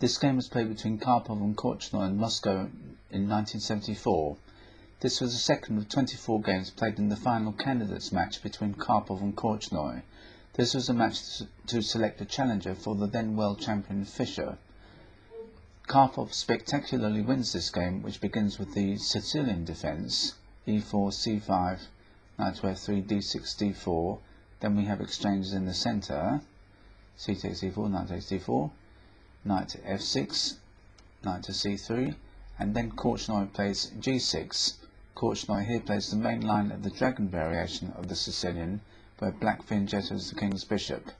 This game was played between Karpov and Korchnoi in Moscow in 1974. This was the second of 24 games played in the final candidates match between Karpov and Korchnoi. This was a match to select a challenger for the then world champion Fischer. Karpov spectacularly wins this game, which begins with the Sicilian defence, e4, c5, knight to f3, d6, d4. Then we have exchanges in the centre, c takes e4, knight takes d4, knight to f6, knight to c3, and then Korchnoi plays g6. Korchnoi here plays the main line of the dragon variation of the Sicilian, where black fianchettos the king's bishop.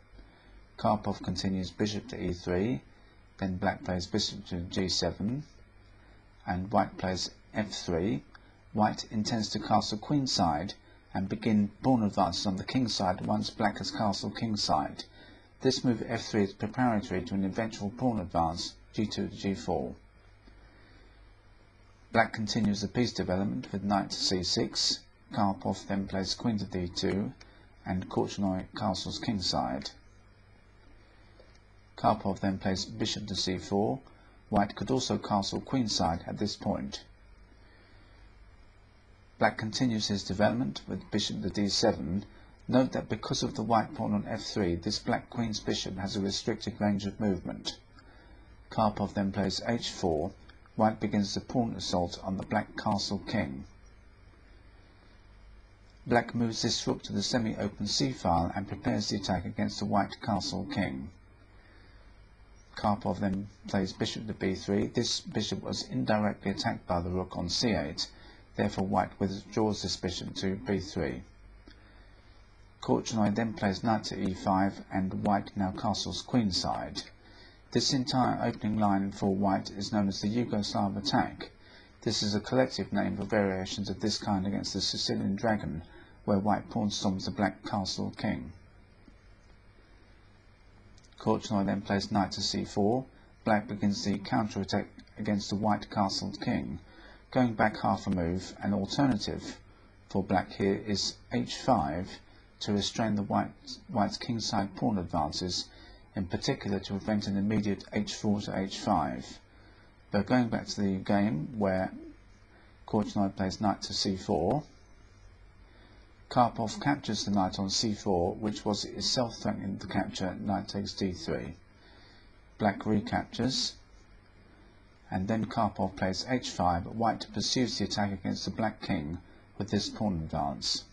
Karpov continues bishop to e3, then black plays bishop to g7, and white plays f3. White intends to castle queenside and begin pawn advances on the king side once black has castled king side. This move f3 is preparatory to an eventual pawn advance g2 to g4. Black continues the piece development with knight to c6. Karpov then plays queen to d2 and Korchnoi castles kingside. Karpov then plays bishop to c4. White could also castle queenside at this point. Black continues his development with bishop to d7. Note that because of the white pawn on f3, this black queen's bishop has a restricted range of movement. Karpov then plays h4. White begins the pawn assault on the black castle king. Black moves this rook to the semi-open c-file and prepares the attack against the white castle king. Karpov then plays bishop to b3. This bishop was indirectly attacked by the rook on c8, therefore white withdraws this bishop to b3. Korchnoi then plays knight to e5 and white now castles queenside. This entire opening line for white is known as the Yugoslav attack. This is a collective name for variations of this kind against the Sicilian dragon, where white pawn storms the black castle king. Korchnoi then plays knight to c4. Black begins the counter-attack against the white castled king. Going back half a move, an alternative for black here is h5 to restrain the white's kingside pawn advances, in particular to prevent an immediate h4 to h5. But going back to the game where Korchnoi plays knight to c4, Karpov captures the knight on c4, which was itself threatening to capture. Knight takes d3. Black recaptures, and then Karpov plays h5. White pursues the attack against the black king with this pawn advance.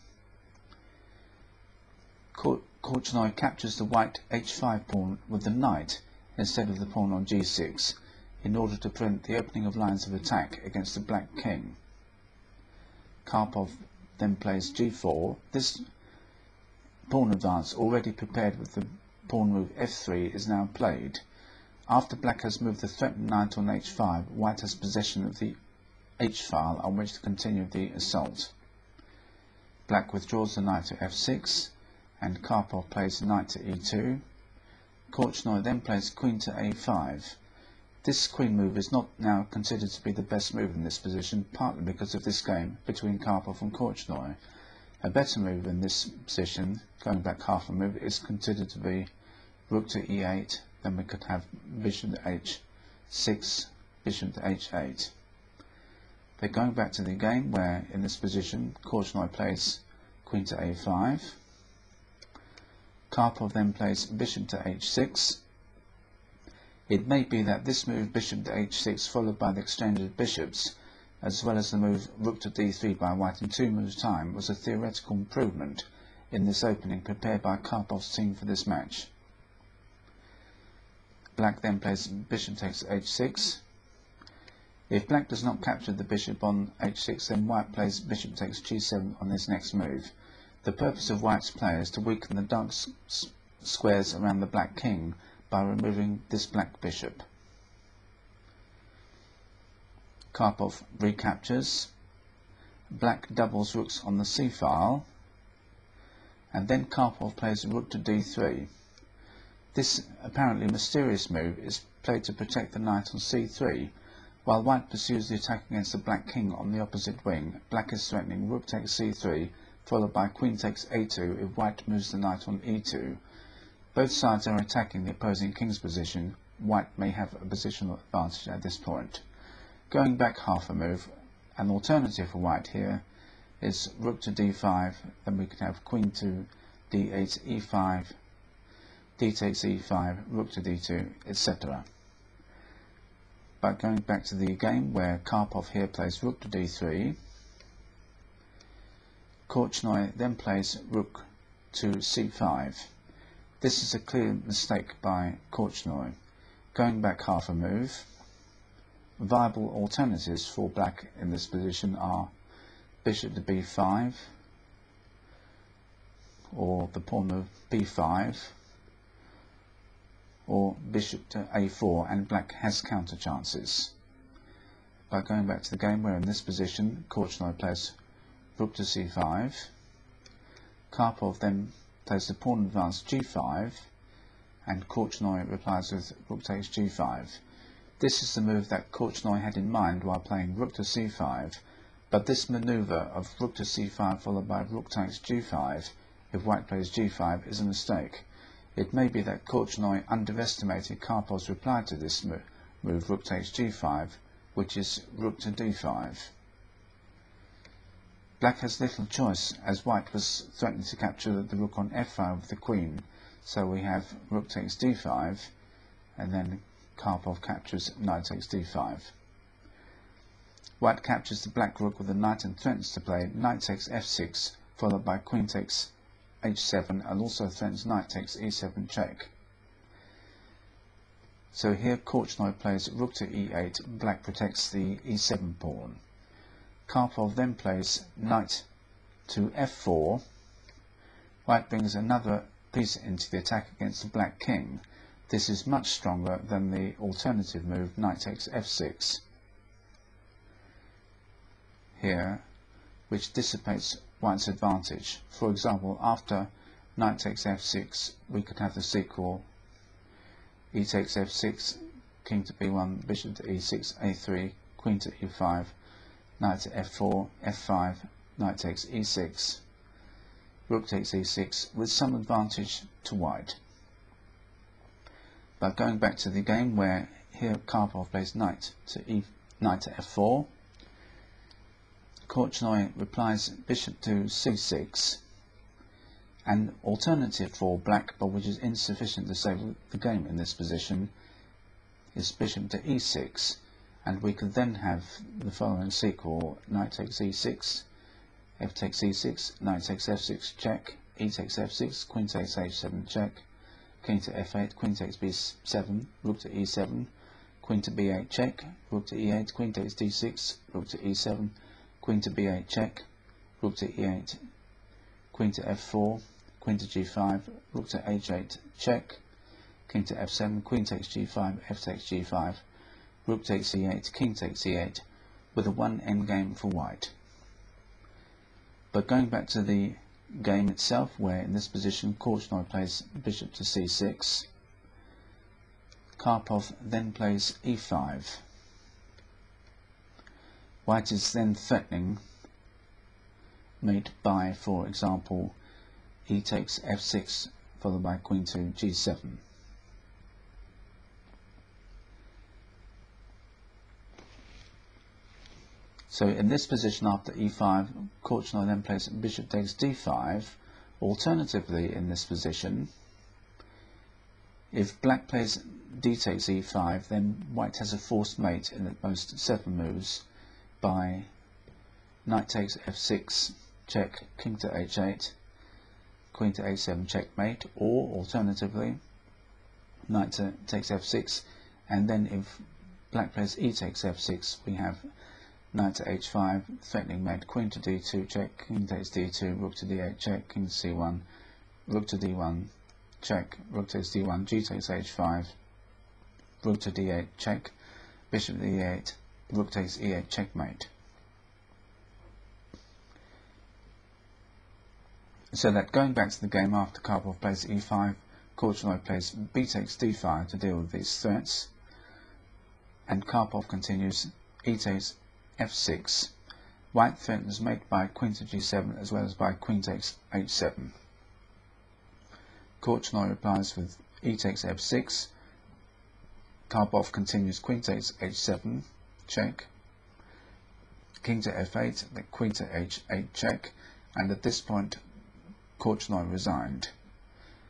Korchnoi captures the white h5 pawn with the knight instead of the pawn on g6 in order to prevent the opening of lines of attack against the black king. Karpov then plays g4. This pawn advance, already prepared with the pawn move f3, is now played. After black has moved the threatened knight on h5, white has possession of the h-file on which to continue the assault. Black withdraws the knight to f6, and Karpov plays knight to e2. Korchnoi then plays queen to a5. This queen move is not now considered to be the best move in this position, partly because of this game between Karpov and Korchnoi. A better move in this position, going back half a move, is considered to be rook to e8. Then we could have bishop to h6, bishop to h8. But going back to the game where, in this position, Korchnoi plays queen to a5. Karpov then plays bishop to h6. It may be that this move bishop to h6 followed by the exchange of bishops, as well as the move rook to d3 by white in 2 moves time, was a theoretical improvement in this opening prepared by Karpov's team for this match. Black then plays bishop takes h6. If black does not capture the bishop on h6, then white plays bishop takes g7 on his next move. The purpose of white's play is to weaken the dark squares around the black king by removing this black bishop. Karpov recaptures. Black doubles rooks on the c-file, and then Karpov plays rook to d3. This apparently mysterious move is played to protect the knight on c3. While white pursues the attack against the black king on the opposite wing, black is threatening rook takes c3, followed by queen takes a2 if white moves the knight on e2. Both sides are attacking the opposing king's position, white may have a positional advantage at this point. Going back half a move, an alternative for white here is rook to d5, then we can have queen to d8, e5, d takes e5, rook to d2, etc. But going back to the game where Karpov here plays rook to d3, Korchnoi then plays rook to c5. This is a clear mistake by Korchnoi. Going back half a move, viable alternatives for black in this position are bishop to b5, or the pawn of b5, or bishop to a4, and black has counter chances. By going back to the game where in this position Korchnoi plays rook to c5, Karpov then plays the pawn advance g5, and Korchnoi replies with rook takes g5. This is the move that Korchnoi had in mind while playing rook to c5, but this manoeuvre of rook to c5 followed by rook takes g5, if white plays g5, is a mistake. It may be that Korchnoi underestimated Karpov's reply to this move rook takes g5, which is rook to d5. Black has little choice, as white was threatening to capture the rook on f5 with the queen, so we have rook takes d5, and then Karpov captures knight takes d5. White captures the black rook with the knight and threatens to play knight takes f6, followed by queen takes h7, and also threatens knight takes e7 check. So here Korchnoi plays rook to e8, black protects the e7 pawn. Karpov then plays knight to f4, white brings another piece into the attack against the black king. This is much stronger than the alternative move knight takes f6 here, which dissipates white's advantage. For example, after knight takes f6, we could have the sequel e takes f6, king to b1, bishop to e6, a3, queen to e5, knight to f4, f5, knight takes e6, rook takes e6, with some advantage to white. But going back to the game where here Karpov plays knight to f4, Korchnoi replies bishop to c6, an alternative for black, but which is insufficient to save the game in this position, is bishop to e6, and we could then have the following sequel: knight takes e6, f takes e6, knight takes f6 check, e takes f6, queen takes h7 check, king to f8, queen takes b7, rook to e7, queen to b8 check, rook to e8, queen takes d6, rook to e7, queen to b8 check, rook to e8, queen to f4, queen to g5, rook to h8 check, king to f7, queen takes g5, f takes g5, rook takes e8, king takes e8, with a one endgame for white. But going back to the game itself, where in this position Korchnoi plays bishop to c6, Karpov then plays e5. White is then threatening mate by, for example, e takes f6 followed by queen to g7. So in this position after e5, Korchnoi then plays bishop takes d5. Alternatively, in this position, if black plays d takes e5, then white has a forced mate in at most 7 moves by knight takes f6 check, king to h8, queen to a7 checkmate, or alternatively knight takes f6, and then if black plays e takes f6, we have knight to h5, threatening mate, queen to d2 check, king takes d2, rook to d8 check, king to c1, rook to d1 check, rook takes d1, g takes h5, rook to d8 check, bishop to e8, rook takes e8 checkmate. So that going back to the game after Karpov plays e5, Korchnoi plays b takes d5 to deal with these threats, and Karpov continues e takes f6. White threatens mate by queen to g7 as well as by queen takes h7. Korchnoi replies with e takes f6, Karpov continues queen takes h7, check, king to f8, then queen to h8 check, and at this point Korchnoi resigned,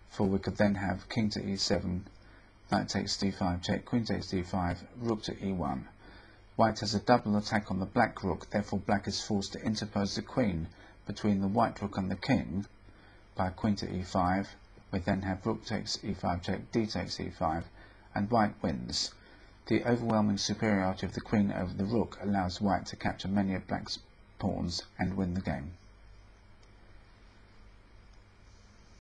for we could then have king to e7, knight takes d5 check, queen takes d5, rook to e1. White has a double attack on the black rook, therefore black is forced to interpose the queen between the white rook and the king by queen to e5. We then have rook takes e5 check, d takes e5, and white wins. The overwhelming superiority of the queen over the rook allows white to capture many of black's pawns and win the game.